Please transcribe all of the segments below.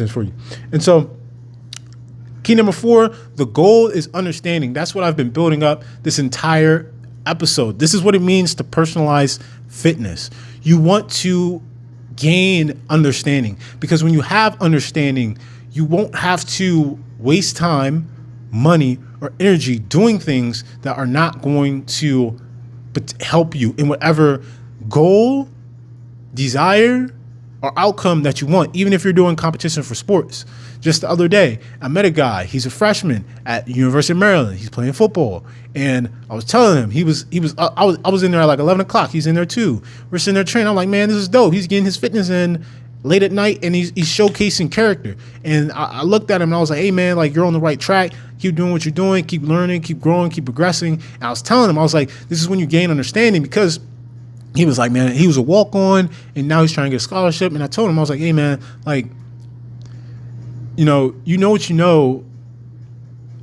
for you. And so key number 4, the goal is understanding. That's what I've been building up this entire episode. This is what it means to personalize fitness. You want to gain understanding, because when you have understanding, you won't have to waste time, money, or energy doing things that are not going to help you in whatever goal, desire, or outcome that you want, even if you're doing competition for sports. Just the other day, I met a guy. He's a freshman at the University of Maryland. He's playing football, and I was telling him I was in there at like 11 o'clock. He's in there too. We're sitting there training. I'm like, man, this is dope. He's getting his fitness in late at night, and he's showcasing character. And I looked at him and I was like, hey man, like, you're on the right track. Keep doing what you're doing. Keep learning. Keep growing. Keep progressing. And I was telling him, I was like, this is when you gain understanding, because he was like, man, he was a walk-on and now he's trying to get a scholarship. And I told him, I was like, hey man, like, you know what you know,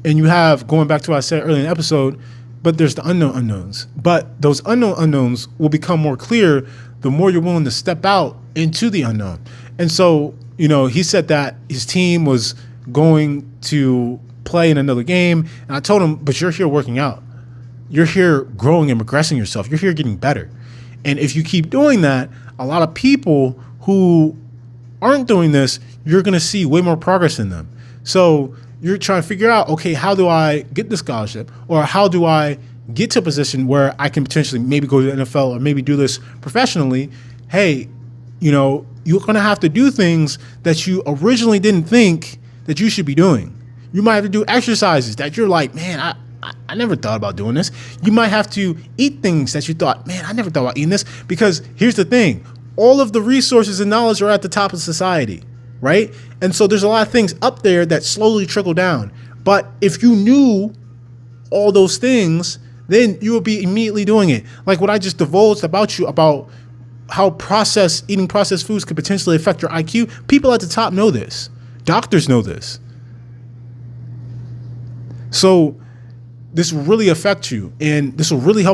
and you have, going back to what I said earlier in the episode, but there's the unknown unknowns. But those unknown unknowns will become more clear the more you're willing to step out into the unknown. And so, he said that his team was going to play in another game. And I told him, but you're here working out. You're here growing and progressing yourself. You're here getting better. And if you keep doing that, a lot of people who aren't doing this, you're going to see way more progress in them. So you're trying to figure out, okay, how do I get the scholarship? Or how do I get to a position where I can potentially maybe go to the NFL or maybe do this professionally? Hey, you're going to have to do things that you originally didn't think that you should be doing. You might have to do exercises that you're like, man, I never thought about doing this. You might have to eat things that you thought, man, I never thought about eating this. Because here's the thing. All of the resources and knowledge are at the top of society, right? And so there's a lot of things up there that slowly trickle down. But if you knew all those things, then you would be immediately doing it. Like what I just divulged about you, about how eating processed foods could potentially affect your IQ. People at the top know this. Doctors know this. So this will really affect you, and this will really help